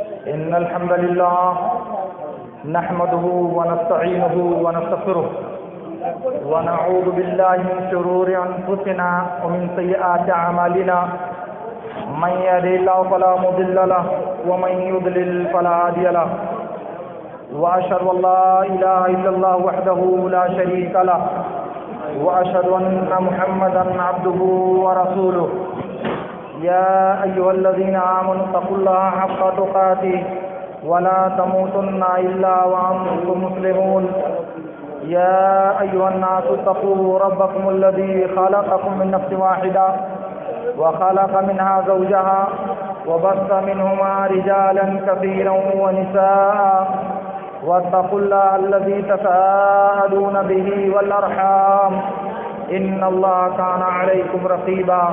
إن الحمد لله نحمده ونستعينه ونستغفره ونعوذ بالله من شرور أنفسنا ومن سيئات أعمالنا من يهده الله فلا مضل له ومن يضلل فلا هادي له وأشهد أن لا إله إلا الله وحده لا شريك له وأشهد أن محمدا عبده ورسوله يا أيها الذين آمنوا اتقوا الله حق تقاته ولا تموتن إلا وأنتم مسلمون يا أيها الناس اتقوا ربكم الذي خلقكم من نفس واحدة وخلق منها زوجها وبث منهما رجالا كثيرا ونساء واتقوا الله الذي تساءلون به والأرحام إن الله كان عليكم رقيبا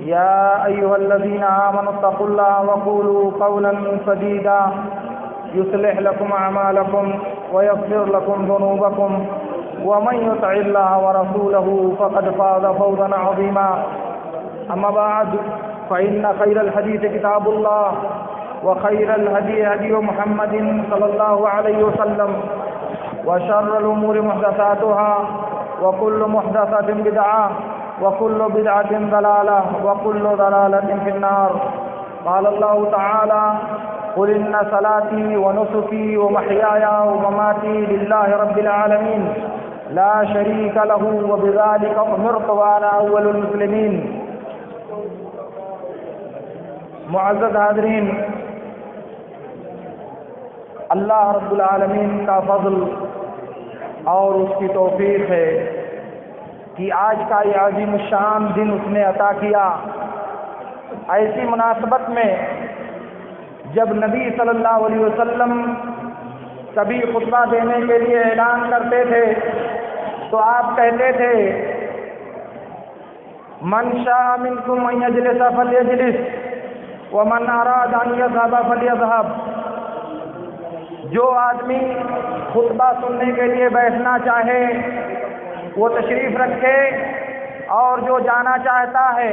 يا أيها الذين آمنوا اتقوا الله وقولوا قولا سديدا يصلح لكم أعمالكم ويغفر لكم ذنوبكم ومن يطع الله ورسوله فقد فاز فوزا عظيما أما بعد فإن خير الحديث كتاب الله وخير الهدي هدي محمد صلى الله عليه وسلم وشر الأمور محدثاتها وكل محدثة بدعة وكل بدعة ضلالة وكل ضلالة في النار قال الله تعالى قل إن صلاتي ونسكي ومحياي ومماتي لله رب العالمين لا شريك له وبذلك أمرت وأنا أول المسلمين. معزز حاضرین، اللہ رب العالمین کا فضل اور اس کی توفیق ہے کہ آج کا یہ عظیم الشان دن اس نے عطا کیا. ایسی مناسبت میں جب نبی صلی اللہ علیہ وسلم کبھی خطبہ دینے کے لیے اعلان کرتے تھے تو آپ کہتے تھے من شاء منکم ان یجلس فلیجلس ومن اراد ان یذهب فلیذهب. جو آدمی خطبہ سننے کے لیے بیٹھنا چاہے وہ تشریف رکھے، اور جو جانا چاہتا ہے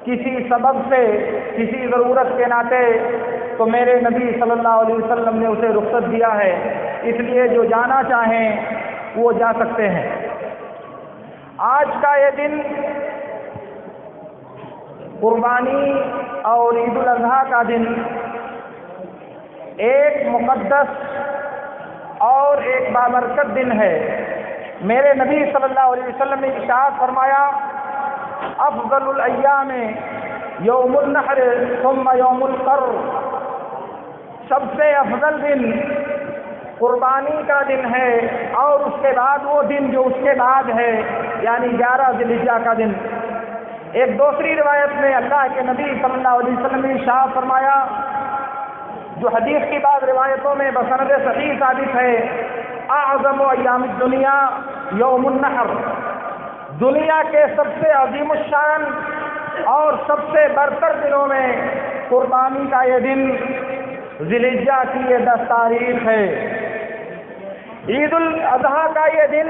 کسی سبب سے، کسی ضرورت کے ناطے، تو میرے نبی صلی اللہ علیہ وسلم نے اسے رخصت دیا ہے. اس لیے جو جانا چاہیں وہ جا سکتے ہیں. آج کا یہ دن قربانی اور عید الاضحیٰ کا دن ایک مقدس اور ایک بابرکت دن ہے. میرے نبی صلی اللہ علیہ وسلم نے ارشاد فرمایا افضل الایام یوم النحر ثم یوم القر. سب سے افضل دن قربانی کا دن ہے اور اس کے بعد وہ دن جو اس کے بعد ہے، یعنی 11 ذی الحجہ کا دن. ایک دوسری روایت میں اللہ کے نبی صلی اللہ علیہ وسلم نے ارشاد فرمایا، جو حدیث کی بعض روایتوں میں بسند صحیح ثابت ہے، اعظم ایام الدنیا یوم النحر. دنیا کے سب سے عظیم الشان اور سب سے برتر دنوں میں قربانی کا یہ دن ذی الحجہ کی یہ 10 تاریخ ہے. عید الاضحیٰ کا یہ دن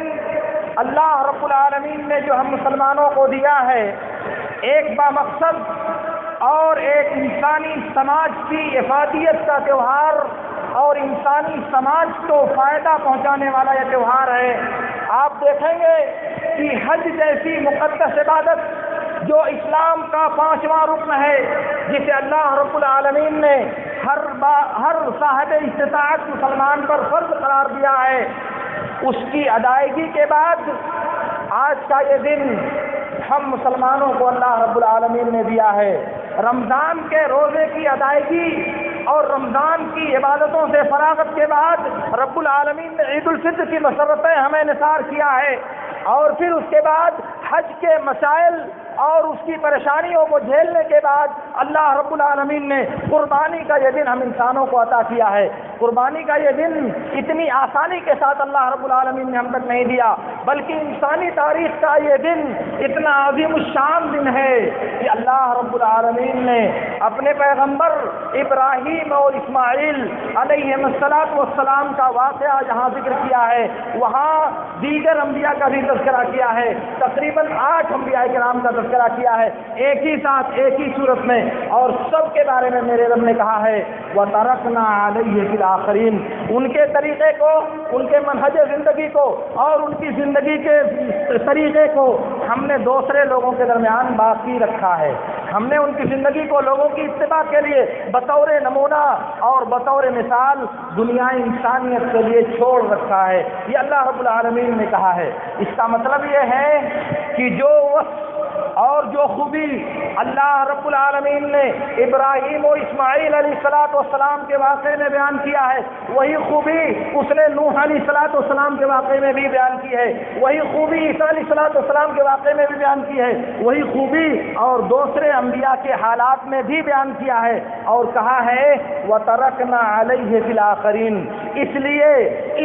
اللہ رب العالمین نے جو ہم مسلمانوں کو دیا ہے، ایک بامقصد اور ایک انسانی سماج کی افادیت کا تہوار اور انسانی سماج کو فائدہ پہنچانے والا یہ تہوار ہے. آپ دیکھیں گے کہ حج جیسی مقدس عبادت جو اسلام کا 5واں رکن ہے، جسے اللہ رب العالمین نے ہر صاحب استطاعت مسلمان پر فرض قرار دیا ہے، اس کی ادائیگی کے بعد آج کا یہ دن ہم مسلمانوں کو اللہ رب العالمین نے دیا ہے. رمضان کے روزے کی ادائیگی اور رمضان کی عبادتوں سے فراغت کے بعد رب العالمین نے عید الفطر کی مسرتیں ہمیں نثار کیا ہے، اور پھر اس کے بعد حج کے مسائل اور اس کی پریشانیوں کو جھیلنے کے بعد اللہ رب العالمین نے قربانی کا یہ دن ہم انسانوں کو عطا کیا ہے. قربانی کا یہ دن اتنی آسانی کے ساتھ اللہ رب العالمین نے ہم تک نہیں دیا، بلکہ انسانی تاریخ کا یہ دن اتنا عظیم الشان دن ہے کہ اللہ رب العالمین نے اپنے پیغمبر ابراہیم اور اسماعیل علیہ السلام کا واقعہ جہاں ذکر کیا ہے، وہاں دیگر انبیاء کا بھی تذکرہ کیا ہے، تقریباً 8 انبیاء کرام کا تذکرہ کیا ہے ایک ہی ساتھ ایک ہی صورت میں، اور سب کے بارے میں میرے رب نے کہا ہے وَتَرَكْنَا عَلَيْهِ فِي الْآخِرِينَ، ان کے طریقے کو، ان کے منہج زندگی کو اور ان کی زندگی کے طریقے کو ہم نے دوسرے لوگوں کے درمیان باقی رکھا ہے، ہم نے ان کی زندگی کو لوگوں کی اتباع کے لیے بطور نمونہ اور بطور مثال دنیا انسانیت کے لیے چھوڑ رکھا ہے، یہ اللہ رب العالمین نے کہا ہے۔ اس کا مطلب یہ ہے کہ جو وصف اور جو خوبی اللہ رب العالمین نے ابراہیم و اسماعیل علیہ السلام کے واقعے میں بیان کیا ہے، وہی خوبی اس نے نوح علیہ السلام کے واقعے میں بھی بیان کی ہے، وہی خوبی عیسیٰ علیہ السلام کے واقعے میں بھی بیان کی ہے، وہی خوبی اور دوسرے انبیاء کے حالات میں بھی بیان کیا ہے، اور کہا ہے وَتَرَكْنَا عَلَيْهِ فِي الْآخِرِينَ۔ اس لیے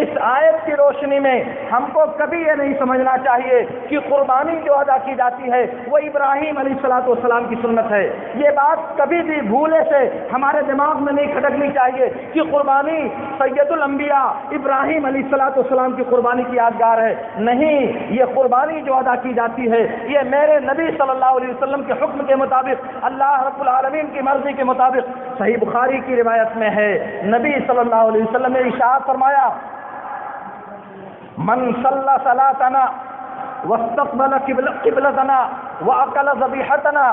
اس آیت کی روشنی میں ہم کو کبھی یہ نہیں سمجھنا چاہیے کہ قربانی جو ادا کی جاتی ہے وہ ابراہیم علیہ السلام کی سنت ہے، یہ بات کبھی بھی بھولے سے ہمارے دماغ میں نہیں کھٹکنی چاہیے کہ قربانی سید الانبیاء ابراہیم علیہ السلام کی قربانی کی یادگار ہے، نہیں، یہ قربانی جو ادا کی جاتی ہے یہ میرے نبی صلی اللہ علیہ وسلم کے حکم کے مطابق، اللہ رب العالمین کی مرضی کے مطابق صحیح بخاری کی روایت میں ہے، نبی صلی اللہ علیہ وسلم نے ارشاد فرمایا من صلی صلاتنا واستقبل قبلتنا واکل ذبیحتنا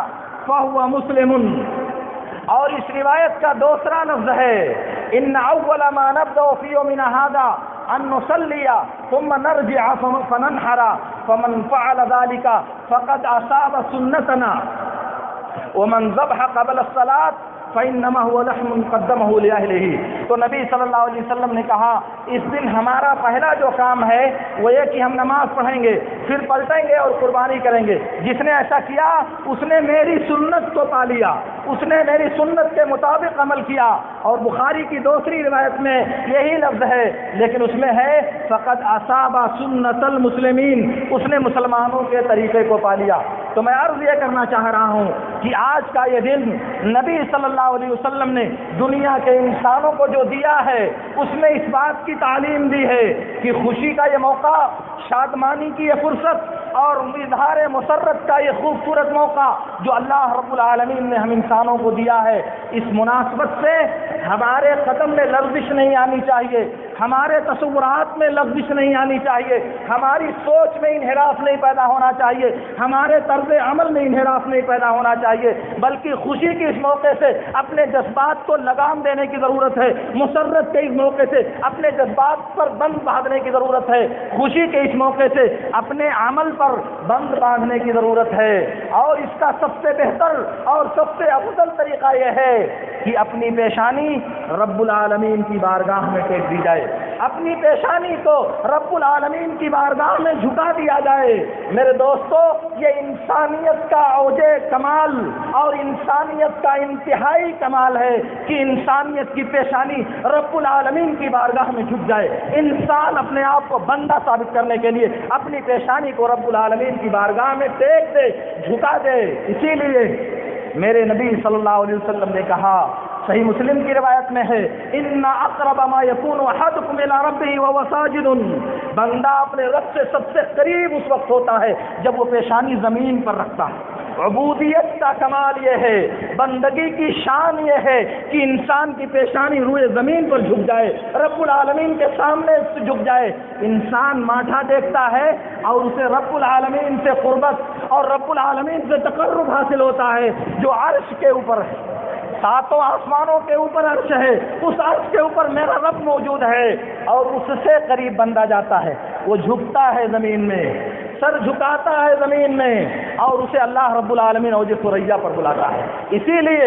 فهو مسلم۔ اور اس روایت کا دوسرا لفظ ہے ان اول ما نبدا في يومنا هذا ان نصلي ثم نرجع فننحر فمن فعل ذلك فقد اصاب سنتنا ومن ذبح قبل الصلاه فإنما هو لحم قدمه لأهله۔ تو نبی صلی اللہ علیہ وسلم نے کہا اس دن ہمارا پہلا جو کام ہے وہ یہ کہ ہم نماز پڑھیں گے، پھر پلٹیں گے اور قربانی کریں گے، جس نے ایسا کیا اس نے میری سنت کو پا لیا، اس نے میری سنت کے مطابق عمل کیا۔ اور بخاری کی دوسری روایت میں یہی لفظ ہے، لیکن اس میں ہے فقد اصاب سنت المسلمین، اس نے مسلمانوں کے طریقے کو پا لیا۔ تو میں عرض یہ کرنا چاہ رہا ہوں کہ آج کا یہ دن نبی صلی اللہ علیہ وسلم نے دنیا کے انسانوں کو جو دیا ہے اس میں اس بات کی تعلیم دی ہے کہ خوشی کا یہ موقع، شادمانی کی یہ فرصت اور اظہار مسرت کا یہ خوبصورت موقع جو اللہ رب العالمین نے ہم انسانوں کو دیا ہے، اس مناسبت سے ہمارے قدم میں لغزش نہیں آنی چاہیے، ہمارے تصورات میں لغزش نہیں آنی چاہیے، ہماری سوچ میں انحراف نہیں پیدا ہونا چاہیے، ہمارے طرز عمل میں انحراف نہیں پیدا ہونا چاہیے، بلکہ خوشی کے اس موقع سے اپنے جذبات کو لگام دینے کی ضرورت ہے، مسرت کے اس موقع سے اپنے جذبات پر بند باندھنے کی ضرورت ہے، خوشی کے اس موقع سے اپنے عمل پر بند باندھنے کی ضرورت ہے۔ اور اس کا سب سے بہتر اور سب سے افضل طریقہ یہ ہے کہ اپنی پیشانی رب العالمین کی بارگاہ میں ٹیک دی جائے، اپنی پیشانی کو رب العالمین کی بارگاہ میں جھکا دیا جائے۔ میرے دوستو، یہ انسانیت کا اوج کمال اور انسانیت کا انتہائی کمال ہے کہ انسانیت کی پیشانی رب العالمین کی بارگاہ میں جھک جائے۔ انسان اپنے آپ کو بندہ ثابت کرنے کے لیے اپنی پیشانی کو رب العالمین کی بارگاہ میں ٹیک دے، جھکا دے۔ اسی لیے میرے نبی صلی اللہ علیہ وسلم نے کہا، صحیح مسلم کی روایت میں ہے ان اقرب ما یکون احدکم الی ربہ وهو ساجد، بندہ اپنے رب سے سب سے قریب اس وقت ہوتا ہے جب وہ پیشانی زمین پر رکھتا ہے۔ عبودیت کا کمال یہ ہے، بندگی کی شان یہ ہے کہ انسان کی پیشانی روئے زمین پر جھک جائے، رب العالمین کے سامنے جھک جائے۔ انسان ماٹھا دیکھتا ہے اور اسے رب العالمین سے قربت اور رب العالمین سے تقرب حاصل ہوتا ہے جو عرش کے اوپر ہے، ساتوں آسمانوں کے اوپر عرش ہے، اس عرش کے اوپر میرا رب موجود ہے، اور اس سے قریب بندہ جاتا ہے، وہ جھکتا ہے زمین میں، سر جھکاتا ہے زمین میں، اور اسے اللہ رب العالمین اوج ثریا پر بلاتا ہے۔ اسی لیے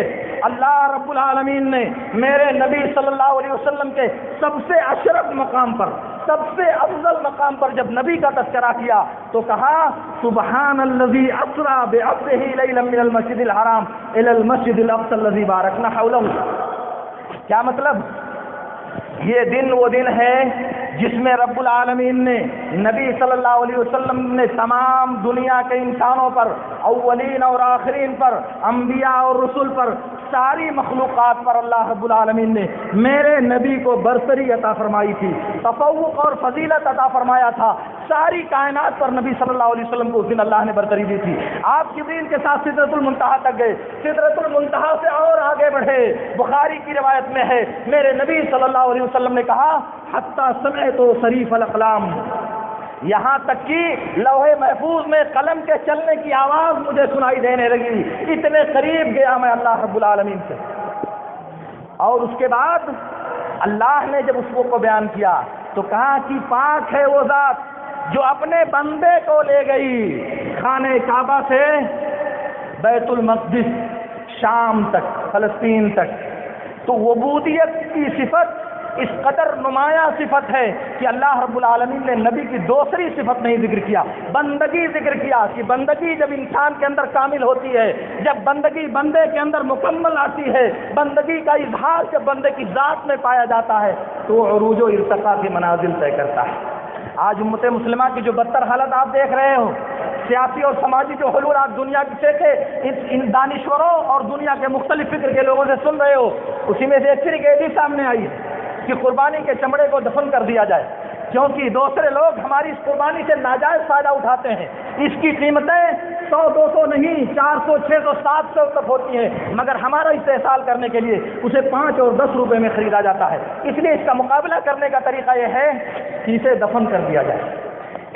اللہ رب العالمین نے میرے نبی صلی اللہ علیہ وسلم کے سب سے اشرف مقام پر، سب سے افضل مقام پر جب نبی کا تذکرہ کیا تو کہا سبحان الذی اسری بعبدہ لیلا من المسجد الحرام الی المسجد الاقصی الذی بارکنا حولہ۔ کیا مطلب؟ یہ دن وہ دن ہے جس میں رب العالمین نے نبی صلی اللہ علیہ وسلم نے تمام دنیا کے انسانوں پر، اولین اور آخرین پر، انبیاء اور رسل پر ساری مخلوقات پر اللہ رب العالمین نے میرے نبی کو برتری عطا فرمائی تھی، تفوق اور فضیلت عطا فرمایا تھا۔ ساری کائنات پر نبی صلی اللہ علیہ وسلم کو اس دن اللہ نے برتری دی تھی۔ آپ جبریل کے ساتھ سدرۃ المنتہا تک گئے، سدرۃ المنتہا سے اور آگے بڑھے۔ بخاری کی روایت میں ہے میرے نبی صلی اللہ علیہ وسلم نے کہا حتی سمعت صریف الاقلام، یہاں تک کہ لوح محفوظ میں قلم کے چلنے کی آواز مجھے سنائی دینے لگی، اتنے قریب گیا میں اللہ رب العالمین سے۔ اور اس کے بعد اللہ نے جب اس کو بیان کیا تو کہا کہ پاک ہے وہ ذات جو اپنے بندے کو لے گئی خانہ کعبہ سے بیت المقدس، شام تک، فلسطین تک۔ تو عبودیت کی صفت اس قدر نمایاں صفت ہے کہ اللہ رب العالمین نے نبی کی دوسری صفت نہیں ذکر کیا، بندگی ذکر کیا کہ بندگی جب انسان کے اندر کامل ہوتی ہے، جب بندگی بندے کے اندر مکمل آتی ہے، بندگی کا اظہار جب بندے کی ذات میں پایا جاتا ہے تو عروج و ارتقاء کی منازل طے کرتا ہے۔ آج امت مسلمہ کی جو بدتر حالت آپ دیکھ رہے ہو، سیاسی اور سماجی جو حلول آپ دنیا کے ان دانشوروں اور دنیا کے مختلف فکر کے لوگوں سے سن رہے ہو، اسی میں سے ایک صرف ایسی سامنے آئی ہے کہ قربانی کے چمڑے کو دفن کر دیا جائے، کیونکہ دوسرے لوگ ہماری اس قربانی سے ناجائز فائدہ اٹھاتے ہیں۔ اس کی قیمتیں 100-200 نہیں، 400 600 700 تک ہوتی ہیں، مگر ہمارا استحصال کرنے کے لیے اسے 5 اور 10 روپے میں خریدا جاتا ہے۔ اس لیے اس کا مقابلہ کرنے کا طریقہ یہ ہے کہ اسے دفن کر دیا جائے۔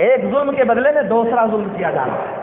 ایک ظلم کے بدلے میں دوسرا ظلم کیا جا رہا ہے،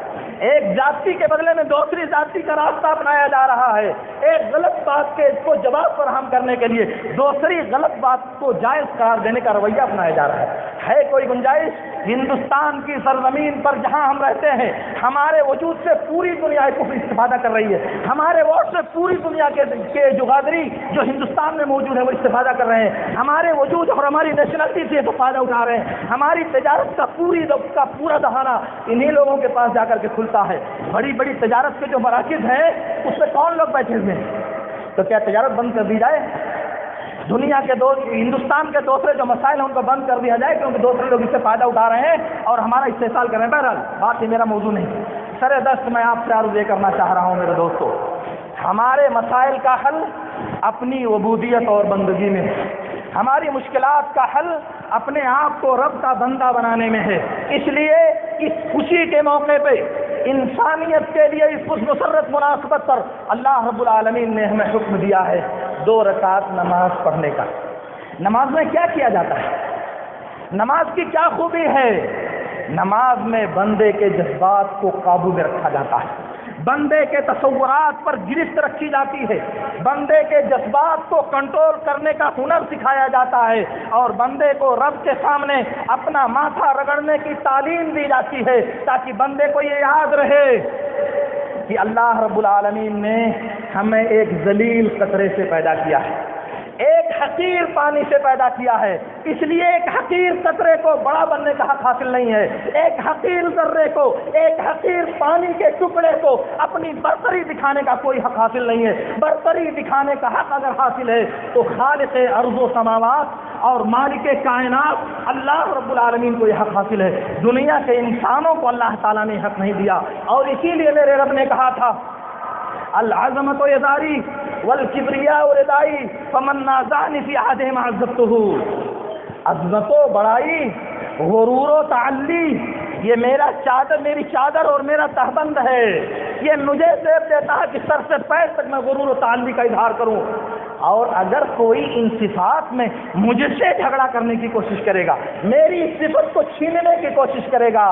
ایک ذاتی کے بدلے میں دوسری ذاتی کا راستہ اپنایا جا رہا ہے، ایک غلط بات کے کو جواب فراہم کرنے کے لیے دوسری غلط بات کو جائز قرار دینے کا رویہ اپنایا جا رہا ہے کوئی گنجائش ہندوستان کی سرزمین پر جہاں ہم رہتے ہیں، ہمارے وجود سے پوری دنیا کفر استفادہ کر رہی ہے، ہمارے ووٹ سے پوری دنیا کے جغادری جو ہندوستان میں موجود ہے وہ استفادہ کر رہے ہیں، ہمارے وجود اور ہماری نیشنلٹی سے تو فائدہ اٹھا رہے ہیں، ہماری تجارت کا پورا دہانہ انہی لوگوں کے پاس جا کر کے کھلتا ہے۔ بڑی بڑی تجارت کے جو مراکز ہیں اس میں کون لوگ بیٹھے ہوئے ہیں؟ تو کیا تجارت بند کر دی جائے؟ دنیا کے ہندوستان کے دوسرے جو مسائل ہیں ان کو بند کر دیا جائے کیونکہ دوسرے لوگ اس سے فائدہ اٹھا رہے ہیں اور ہمارا استحصال کر رہے ہیں؟ بہرحال بات یہ میرا موضوع نہیں، سر دست میں آپ سے عرض یہ کرنا چاہ رہا ہوں میرے دوستو، ہمارے مسائل کا حل اپنی عبودیت اور بندگی میں ہے، ہماری مشکلات کا حل اپنے آپ کو رب کا بندہ بنانے میں ہے۔ اس لیے اس خوشی کے موقع پہ انسانیت کے لیے اس خوش مسرت مناسبت پر اللہ رب العالمین نے ہمیں حکم دیا ہے 2 رکعت نماز پڑھنے کا۔ نماز میں کیا کیا جاتا ہے؟ نماز کی کیا خوبی ہے؟ نماز میں بندے کے جذبات کو قابو میں رکھا جاتا ہے، بندے کے تصورات پر گرفت رکھی جاتی ہے، بندے کے جذبات کو کنٹرول کرنے کا ہنر سکھایا جاتا ہے اور بندے کو رب کے سامنے اپنا ماتھا رگڑنے کی تعلیم دی جاتی ہے تاکہ بندے کو یہ یاد رہے کہ اللہ رب العالمین نے ہمیں ایک ذلیل قطرے سے پیدا کیا ہے، ایک حقیر پانی سے پیدا کیا ہے، اس لیے ایک حقیر قطرے کو بڑا بننے کا حق حاصل نہیں ہے، ایک حقیر ذرے کو، ایک حقیر پانی کے ٹکڑے کو اپنی برتری دکھانے کا کوئی حق حاصل نہیں ہے۔ برتری دکھانے کا حق اگر حاصل ہے تو خالق ارض و سماوات اور مالک کائنات اللہ رب العالمین کو یہ حق حاصل ہے، دنیا کے انسانوں کو اللہ تعالیٰ نے حق نہیں دیا۔ اور اسی لیے میرے رب نے کہا تھا العظمت ازاری والکبریاء ردائی فمن نازعنی فی احدہما عذبتہ، عظمت و بڑائی، غرور و تعلی، یہ میری چادر اور میرا تہبند ہے، یہ مجھے زیب دیتا ہے کہ سر سے پیر تک میں غرور و تعلی کا اظہار کروں، اور اگر کوئی ان صفات میں مجھ سے جھگڑا کرنے کی کوشش کرے گا، میری صفت کو چھیننے کی کوشش کرے گا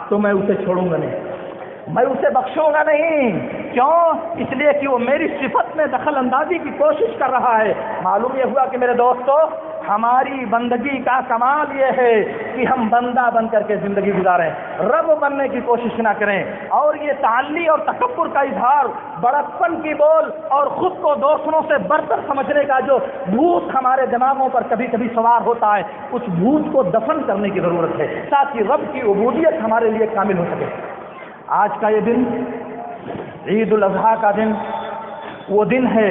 تو میں اسے چھوڑوں گا نہیں، میں اسے بخشوں گا نہیں۔ کیوں؟ اس لیے کہ وہ میری صفت میں دخل اندازی کی کوشش کر رہا ہے۔ معلوم یہ ہوا کہ میرے دوستو ہماری بندگی کا کمال یہ ہے کہ ہم بندہ بن کر کے زندگی گزاریں، رب بننے کی کوشش نہ کریں، اور یہ تعلی اور تکبر کا اظہار، بڑکپن کی بول اور خود کو دوسروں سے برتر سمجھنے کا جو بھوت ہمارے دماغوں پر کبھی کبھی سوار ہوتا ہے، اس بھوت کو دفن کرنے کی ضرورت ہے تاکہ رب کی عبودیت ہمارے لیے کامل ہو سکے۔ آج کا یہ دن عید الاضحیٰ کا دن وہ دن ہے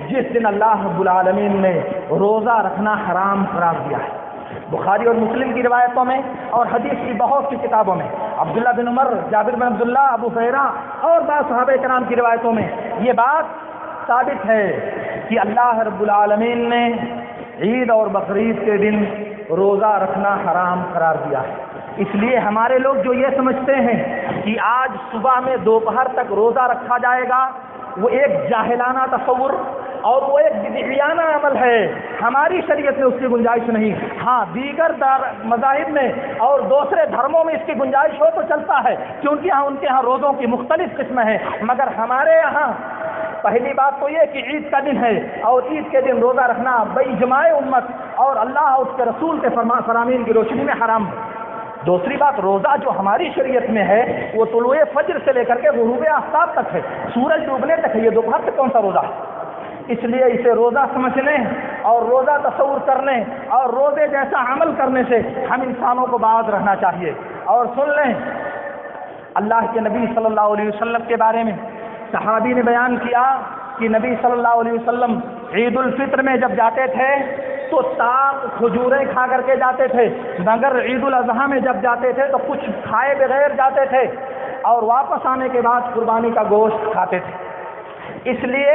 جس دن اللہ رب العالمین نے روزہ رکھنا حرام قرار دیا ہے۔ بخاری اور مسلم کی روایتوں میں اور حدیث کی بہت سی کتابوں میں عبداللہ بن عمر، جابر بن عبداللہ، ابو ہریرہ اور بعض صحابہ کرام کی روایتوں میں یہ بات ثابت ہے کہ اللہ رب العالمین نے عید اور بقرعید کے دن روزہ رکھنا حرام قرار دیا ہے۔ اس لیے ہمارے لوگ جو یہ سمجھتے ہیں کہ آج صبح میں دوپہر تک روزہ رکھا جائے گا، وہ ایک جاہلانہ تصور اور وہ ایک بدعیانہ عمل ہے۔ ہماری شریعت میں اس کی گنجائش نہیں۔ ہاں دیگر مذاہب میں اور دوسرے دھرموں میں اس کی گنجائش ہو تو چلتا ہے، کیونکہ ان کے ہاں روزوں کی مختلف قسمیں ہیں، مگر ہمارے یہاں پہلی بات تو یہ کہ عید کا دن ہے اور عید کے دن روزہ رکھنا باجماع امت اور اللہ اور اس کے رسول کے فرامین کی روشنی میں حرام ہے۔ دوسری بات، روزہ جو ہماری شریعت میں ہے وہ طلوع فجر سے لے کر کے غروب آفتاب تک ہے، سورج ڈوبنے تک ہے۔ یہ دوپہر سے کون سا روزہ ہے؟ اس لیے اسے روزہ سمجھنے اور روزہ تصور کرنے اور روزے جیسا عمل کرنے سے ہم انسانوں کو باز رہنا چاہیے۔ اور سن لیں، اللہ کے نبی صلی اللہ علیہ وسلم کے بارے میں صحابی نے بیان کیا کہ نبی صلی اللہ علیہ وسلم عید الفطر میں جب جاتے تھے تو تاک کھجوریں کھا کر کے جاتے تھے، مگر عید الاضحیٰ میں جب جاتے تھے تو کچھ کھائے بغیر جاتے تھے اور واپس آنے کے بعد قربانی کا گوشت کھاتے تھے۔ اس لیے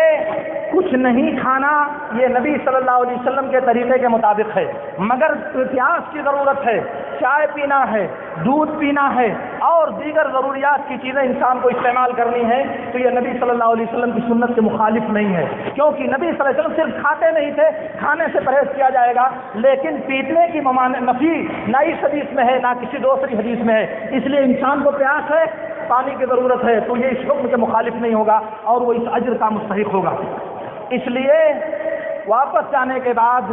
کچھ نہیں کھانا یہ نبی صلی اللہ علیہ وسلم کے طریقے کے مطابق ہے، مگر پیاس کی ضرورت ہے، چائے پینا ہے، دودھ پینا ہے اور دیگر ضروریات کی چیزیں انسان کو استعمال کرنی ہے، تو یہ نبی صلی اللہ علیہ وسلم کی سنت کے مخالف نہیں ہے، کیونکہ نبی صلی اللہ علیہ وسلم صرف کھاتے نہیں تھے، کھانے سے پرہیز کیا جائے گا، لیکن پینے کی نفی نہ اس حدیث میں ہے نہ کسی دوسری حدیث میں ہے۔ اس لیے انسان کو پیاس ہے، پانی کی ضرورت ہے، تو یہ اس حکم کے مخالف نہیں ہوگا اور وہ اس اجر کا مستحق ہوگا۔ اس لیے واپس جانے کے بعد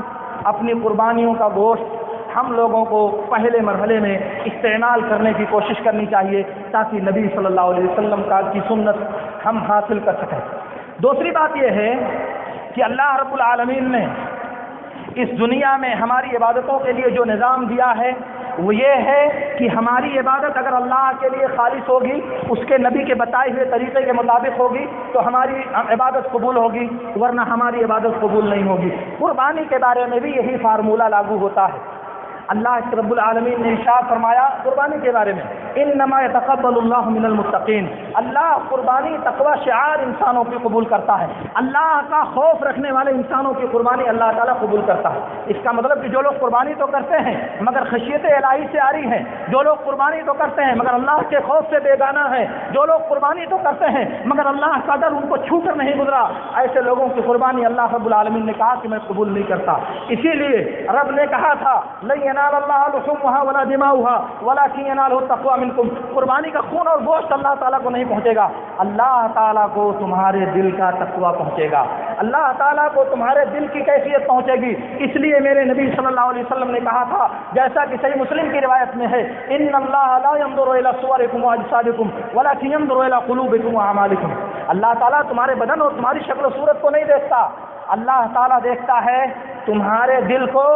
اپنی قربانیوں کا گوشت ہم لوگوں کو پہلے مرحلے میں استعمال کرنے کی کوشش کرنی چاہیے تاکہ نبی صلی اللہ علیہ وسلم کی سنت ہم حاصل کر سکیں۔ دوسری بات یہ ہے کہ اللہ رب العالمین نے اس دنیا میں ہماری عبادتوں کے لیے جو نظام دیا ہے وہ یہ ہے کہ ہماری عبادت اگر اللہ کے لیے خالص ہوگی، اس کے نبی کے بتائے ہوئے طریقے کے مطابق ہوگی تو ہماری عبادت قبول ہوگی، ورنہ ہماری عبادت قبول نہیں ہوگی۔ قربانی کے بارے میں بھی یہی فارمولہ لاگو ہوتا ہے۔ اللہ رب العالمین نے ارشاد فرمایا قربانی کے بارے میں، انما يتقبل اللہ من المتقین، اللہ قربانی تقوی شعار انسانوں کی قبول کرتا ہے، اللہ کا خوف رکھنے والے انسانوں کی قربانی اللہ تعالیٰ قبول کرتا ہے۔ اس کا مطلب کہ جو لوگ قربانی تو کرتے ہیں مگر خشیت الہی سے آری ہیں، جو لوگ قربانی تو کرتے ہیں مگر اللہ کے خوف سے بیگانہ ہیں، جو لوگ قربانی تو کرتے ہیں مگر اللہ کا ڈر ان کو چھو کر نہیں گزرا، ایسے لوگوں کی قربانی اللہ رب العالمین نے کہا کہ میں قبول نہیں کرتا۔ اسی لیے رب نے کہا تھا لن ينال الله لحومها ولا دماؤها ولكن يناله التقوى منكم، قربانی کا خون اور گوشت اللہ تعالیٰ کو نہیں پہنچے گا، اللہ تعالیٰ کو تمہارے دل کا تقوی پہنچے گا، اللہ تعالیٰ کو تمہارے دل کی کیفیت پہنچے گی۔ اس لیے میرے نبی صلی اللہ علیہ وسلم نے کہا تھا، جیسا کہ صحیح مسلم کی روایت میں ہے، ان اللہ لا ينظر الى صوركم واجسادكم ولكن ينظر الى قلوبكم واعمالكم، اللہ تعالیٰ تمہارے بدن اور تمہاری شکل و صورت کو نہیں دیکھتا، اللہ تعالیٰ دیکھتا ہے تمہارے دل کو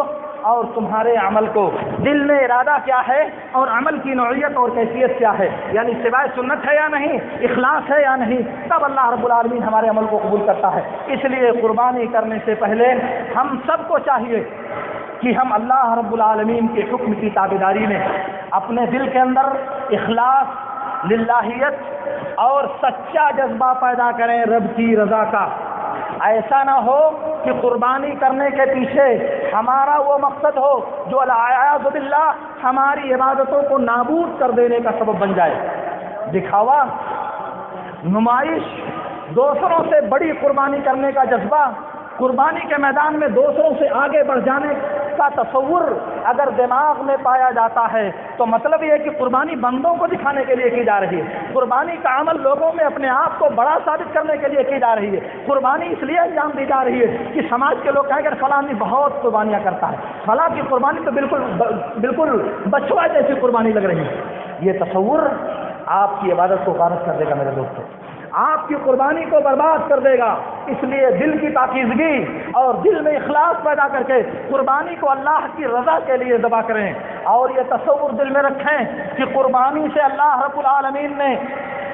اور تمہارے عمل کو، دل میں ارادہ کیا ہے اور عمل کی نوعیت اور کیفیت کیا ہے، یعنی سوائے سنت ہے یا نہیں، اخلاص ہے یا نہیں، تب اللہ رب العالمین ہمارے عمل کو قبول کرتا ہے۔ اس لیے قربانی کرنے سے پہلے ہم سب کو چاہیے کہ ہم اللہ رب العالمین کے حکم کی تابعداری میں اپنے دل کے اندر اخلاص، للہیت اور سچا جذبہ پیدا کریں رب کی رضا کا۔ ایسا نہ ہو کہ قربانی کرنے کے پیچھے ہمارا وہ مقصد ہو جو والعیاذ باللہ ہماری عبادتوں کو نابود کر دینے کا سبب بن جائے۔ دکھاوا، نمائش، دوسروں سے بڑی قربانی کرنے کا جذبہ، قربانی کے میدان میں دوسروں سے آگے بڑھ جانے کا تصور اگر دماغ میں پایا جاتا ہے تو مطلب یہ ہے کہ قربانی بندوں کو دکھانے کے لیے کی جا رہی ہے، قربانی کا عمل لوگوں میں اپنے آپ کو بڑا ثابت کرنے کے لیے کی جا رہی ہے، قربانی اس لیے انجام دی جا رہی ہے کہ سماج کے لوگ کہیں کہ فلاں بہت قربانیاں کرتا ہے، فلاں کی قربانی تو بالکل بچوا جیسی قربانی لگ رہی ہے۔ یہ تصور آپ کی عبادت کو غارت کر دے گا میرے دوستوں، آپ کی قربانی کو برباد کر دے گا۔ اس لیے دل کی پاکیزگی اور دل میں اخلاص پیدا کر کے قربانی کو اللہ کی رضا کے لیے ذبح کریں، اور یہ تصور دل میں رکھیں کہ قربانی سے اللہ رب العالمین نے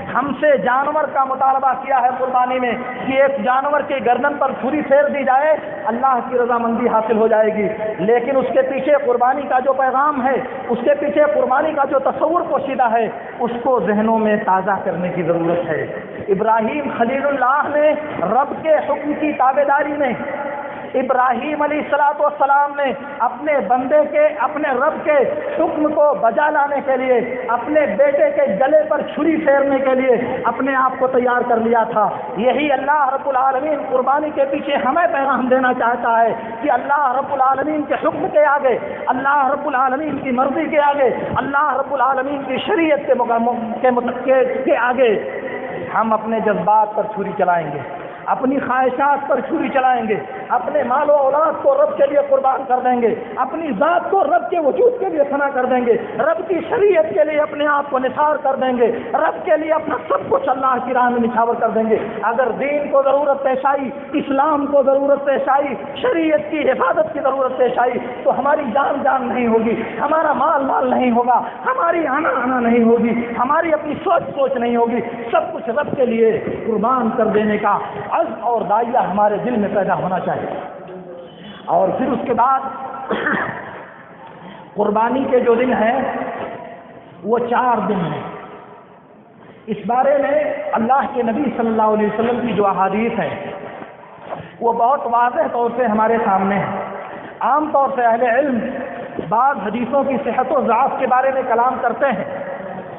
ہم سے جانور کا مطالبہ کیا ہے قربانی میں کہ ایک جانور کے گردن پر چھری پھیر دی جائے، اللہ کی رضامندی حاصل ہو جائے گی، لیکن اس کے پیچھے قربانی کا جو پیغام ہے، اس کے پیچھے قربانی کا جو تصور پوشیدہ ہے، اس کو ذہنوں میں تازہ کرنے کی ضرورت ہے۔ ابراہیم خلیل اللہ نے رب کے حکم کی تابعداری میں، ابراہیم علیہ السلام نے اپنے بندے کے، اپنے رب کے حکم کو بجا لانے کے لیے، اپنے بیٹے کے گلے پر چھری پھیرنے کے لیے اپنے آپ کو تیار کر لیا تھا۔ یہی اللہ رب العالمین قربانی کے پیچھے ہمیں پیغام دینا چاہتا ہے کہ اللہ رب العالمین کے حکم کے آگے، اللہ رب العالمین کی مرضی کے آگے، اللہ رب العالمین کی شریعت کے آگے ہم اپنے جذبات پر چھری چلائیں گے، اپنی خواہشات پر چھری چلائیں گے، اپنے مال و اولاد کو رب کے لیے قربان کر دیں گے، اپنی ذات کو رب کے وجود کے لیے فنا کر دیں گے، رب کی شریعت کے لیے اپنے آپ کو نثار کر دیں گے، رب کے لیے اپنا سب کچھ اللہ کی راہ میں نچھاور کر دیں گے۔ اگر دین کو ضرورت پیش آئی، اسلام کو ضرورت پیش آئی، شریعت کی حفاظت کی ضرورت پیش آئی، تو ہماری جان نہیں ہوگی، ہمارا مال نہیں ہوگا، ہماری آنا نہیں ہوگی، ہماری اپنی سوچ نہیں ہوگی، سب کچھ رب کے لیے قربان کر دینے کا عزم اور داعیہ ہمارے دل میں پیدا ہونا چاہیے۔ اور پھر اس کے بعد قربانی کے جو دن ہیں وہ 4 دن ہیں۔ اس بارے میں اللہ کے نبی صلی اللہ علیہ وسلم کی جو احادیث ہیں وہ بہت واضح طور سے ہمارے سامنے ہیں۔ عام طور سے اہل علم بعض حدیثوں کی صحت و ضعف کے بارے میں کلام کرتے ہیں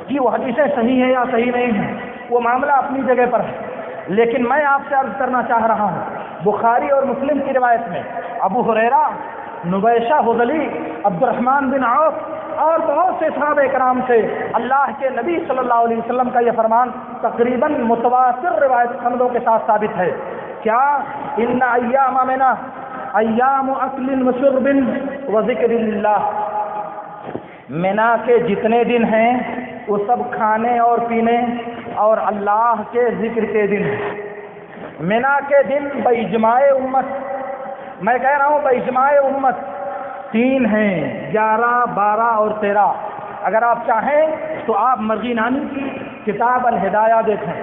کہ وہ حدیثیں صحیح ہیں یا صحیح نہیں ہیں، وہ معاملہ اپنی جگہ پر ہے، لیکن میں آپ سے عرض کرنا چاہ رہا ہوں، بخاری اور مسلم کی روایت میں ابو ہریرہ، نبیشہ حذلی، عبد الرحمن بن عوف اور بہت سے صحابہ کرام سے اللہ کے نبی صلی اللہ علیہ وسلم کا یہ فرمان تقریباً متواتر روایت سندوں کے ساتھ ثابت ہے۔ کیا؟ ان ایام منا ایام اکل و شرب و ذکر اللہ، منا کے جتنے دن ہیں وہ سب کھانے اور پینے اور اللہ کے ذکر کے دن ہیں۔ منا کے دن باجماع امت، میں کہہ رہا ہوں باجماع امت 3 ہیں، 11، 12 اور 13۔ اگر آپ چاہیں تو آپ مرغی نانی کی کتاب الہدایہ دیکھیں،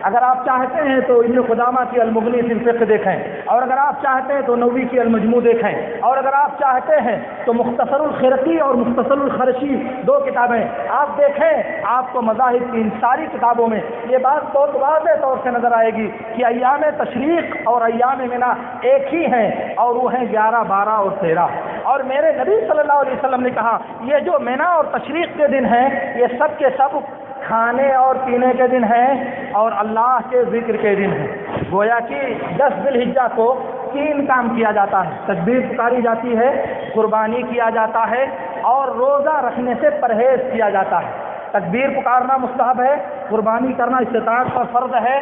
اگر آپ چاہتے ہیں تو ابن قدامہ کی المغنی فی الفقہ دیکھیں، اور اگر آپ چاہتے ہیں تو نووی کی المجموع دیکھیں، اور اگر آپ چاہتے ہیں تو مختصر الخرقی اور مختصر الخرشی 2 کتابیں آپ دیکھیں، آپ کو مذاہب کی ان ساری کتابوں میں یہ بات بہت واضح طور سے نظر آئے گی کہ ایام تشریق اور ایام منا ایک ہی ہیں، اور وہ ہیں 11، 12 اور 13۔ اور میرے نبی صلی اللہ علیہ وسلم نے کہا یہ جو منا اور تشریق کے دن ہیں یہ سب کے سب کھانے اور پینے کے دن ہیں اور اللہ کے ذکر کے دن ہیں۔ گویا کہ 10 ذی الحجہ کو 3 کام کیا جاتا ہے، تکبیر پکاری جاتی ہے، قربانی کیا جاتا ہے اور روزہ رکھنے سے پرہیز کیا جاتا ہے۔ تکبیر پکارنا مستحب ہے، قربانی کرنا استطاعت پر فرض ہے،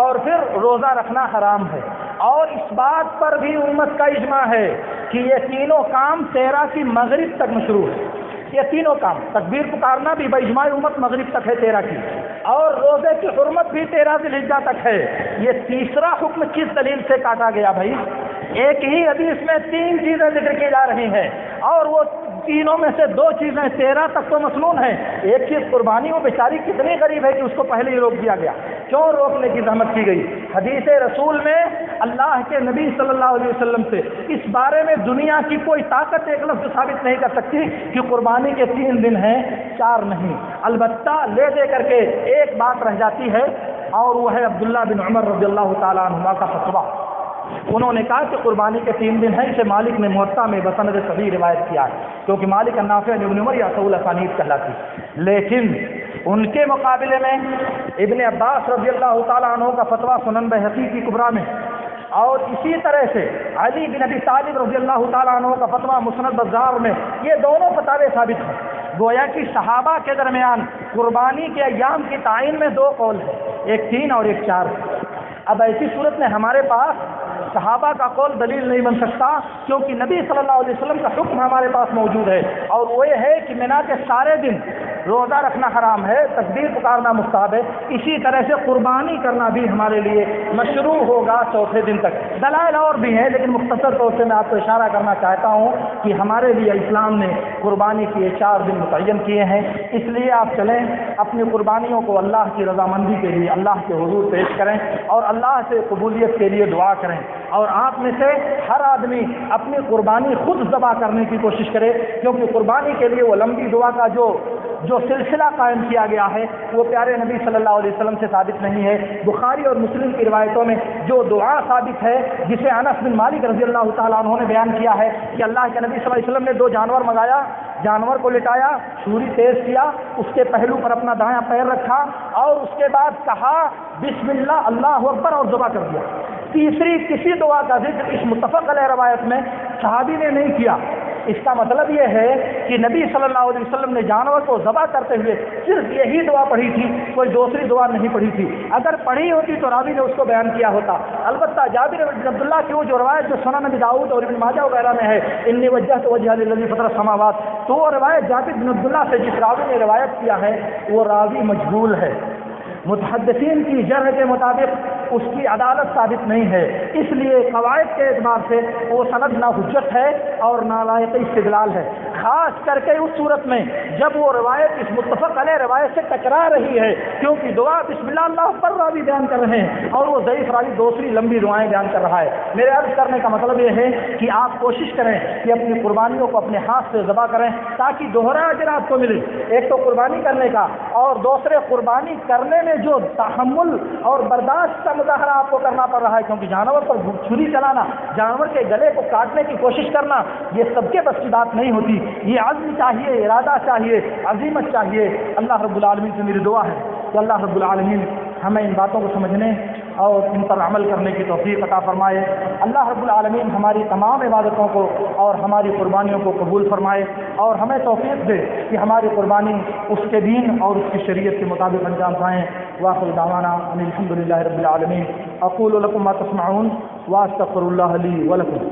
اور پھر روزہ رکھنا حرام ہے۔ اور اس بات پر بھی امت کا اجماع ہے کہ یہ تینوں کام 13 کی مغرب تک مشروع ہے۔ یہ تینوں کام، تکبیر پکارنا بھی باجماع امت مغرب تک ہے 13 کی، اور روزے کی حرمت بھی 13 ذی الحجہ تک ہے۔ یہ تیسرا حکم کس دلیل سے کاٹا گیا بھائی؟ ایک ہی حدیث میں 3 چیزیں ذکر کی جا رہی ہیں، اور وہ تینوں میں سے 2 چیزیں 13 تک تو مسنون ہیں۔ ایک چیز قربانی، وہ بیچاری کتنی غریب ہے کہ اس کو پہلے ہی روک دیا گیا، کیوں روکنے کی زحمت کی گئی؟ حدیث رسول میں اللہ کے نبی صلی اللہ علیہ وسلم سے اس بارے میں دنیا کی کوئی طاقت ایک لفظ ثابت نہیں کر سکتی کہ قربانی کے 3 دن ہیں، 4 نہیں۔ البتہ لے دے کر کے ایک بات رہ جاتی ہے، اور وہ ہے عبداللہ بن عمر رضی اللہ تعالیٰ عنہما کا فتویٰ۔ انہوں نے کہا کہ قربانی کے 3 دن ہیں، اسے مالک نے موطا میں بسند صحیح روایت کیا ہے، کیونکہ مالک النافع ابن عمر یا اصول اسانید کہلاتی۔ لیکن ان کے مقابلے میں ابن عباس رضی اللہ تعالیٰ عنہ کا فتویٰ سنن بہقی کی کبریٰ میں، اور اسی طرح سے علی بن ابی طالب رضی اللہ تعالیٰ عنہ کا فتویٰ مسند بزار میں، یہ دونوں فتاوے ثابت ہیں۔ گویا کہ صحابہ کے درمیان قربانی کے ایام کی تعین میں 2 قول ہیں، ایک 3 اور ایک 4۔ اب ایسی صورت میں ہمارے پاس صحابہ کا قول دلیل نہیں بن سکتا، کیونکہ نبی صلی اللہ علیہ وسلم کا حکم ہمارے پاس موجود ہے، اور وہ یہ ہے کہ منا کے سارے دن روزہ رکھنا حرام ہے، تکبیر پکارنا مستحب ہے، اسی طرح سے قربانی کرنا بھی ہمارے لیے مشروع ہوگا چوتھے دن تک۔ دلائل اور بھی ہیں لیکن مختصر طور سے میں آپ کو اشارہ کرنا چاہتا ہوں کہ ہمارے لیے اسلام نے قربانی کے 4 دن متعین کیے ہیں، اس لیے آپ چلیں اپنی قربانیوں کو اللہ کی رضامندی کے لیے اللہ کے حضور پیش کریں اور اللہ سے قبولیت کے لیے دعا کریں، اور آپ میں سے ہر آدمی اپنی قربانی خود ذبح کرنے کی کوشش کرے، کیونکہ قربانی کے لیے وہ لمبی دعا کا جو سلسلہ قائم کیا گیا ہے وہ پیارے نبی صلی اللہ علیہ وسلم سے ثابت نہیں ہے۔ بخاری اور مسلم کی روایتوں میں جو دعا ثابت ہے جسے انس بن مالک رضی اللہ تعالیٰ عنہ نے بیان کیا ہے کہ اللہ کے نبی صلی اللہ علیہ وسلم نے 2 جانور منگایا، جانور کو لٹایا، چھری تیز کیا، اس کے پہلو پر اپنا دایاں پیر رکھا اور اس کے بعد کہا بسم اللہ اللہ اکبر اور ذبح کر دیا۔ تیسری کسی دعا کا ذکر اس متفق علیہ روایت میں صحابی نے نہیں کیا۔ اس کا مطلب یہ ہے کہ نبی صلی اللہ علیہ وسلم نے جانور کو ذبح کرتے ہوئے صرف یہی دعا پڑھی تھی، کوئی دوسری دعا نہیں پڑھی تھی۔ اگر پڑھی ہوتی تو راوی نے اس کو بیان کیا ہوتا۔ البتہ جابر بن عبداللہ کی وہ جو روایت جو سنن نبی داؤد اور ابن ماجہ وغیرہ میں ہے انی وجہت وجہ للذی فطر السماوات، تو وہ روایت جابر بن عبداللہ سے جس راوی نے روایت کیا ہے وہ راوی مجہول ہے، محدثین کی جرح کے مطابق اس کی عدالت ثابت نہیں ہے، اس لیے قواعد کے اعتبار سے وہ سند نہ حجت ہے اور نہ لائق استدلال ہے، خاص کر کے اس صورت میں جب وہ روایت اس متفق علیہ روایت سے ٹکرا رہی ہے، کیونکہ دعا بسم اللہ اللہ پر راوی بیان کر رہے ہیں اور وہ ضعیف راوی دوسری لمبی دعائیں بیان کر رہا ہے۔ میرے عرض کرنے کا مطلب یہ ہے کہ آپ کوشش کریں کہ اپنی قربانیوں کو اپنے ہاتھ سے ذبح کریں تاکہ دوہرا اجر آپ کو ملے، ایک تو قربانی کرنے کا اور دوسرے قربانی کرنے میں جو تحمل اور برداشت کا مظاہرہ آپ کو کرنا پڑ رہا ہے، کیونکہ جانور پر چھری چلانا، جانور کے گلے کو کاٹنے کی کوشش کرنا یہ سب کے بس کی بات نہیں ہوتی، یہ عزم چاہیے، ارادہ چاہیے، عزیمت چاہیے۔ اللہ رب العالمین سے میری دعا ہے کہ اللہ رب العالمین ہمیں ان باتوں کو سمجھنے اور ان پر عمل کرنے کی توفیق عطا فرمائے۔ اللہ رب العالمین ہماری تمام عبادتوں کو اور ہماری قربانیوں کو قبول فرمائے اور ہمیں توفیق دے کہ ہماری قربانی اس کے دین اور اس کی شریعت کے مطابق انجام پائیں۔ وآخر دعوانا ان الحمد للہ رب العالمین۔ اقول لکم ما تسمعون واستغفر اللہ لی ولکم۔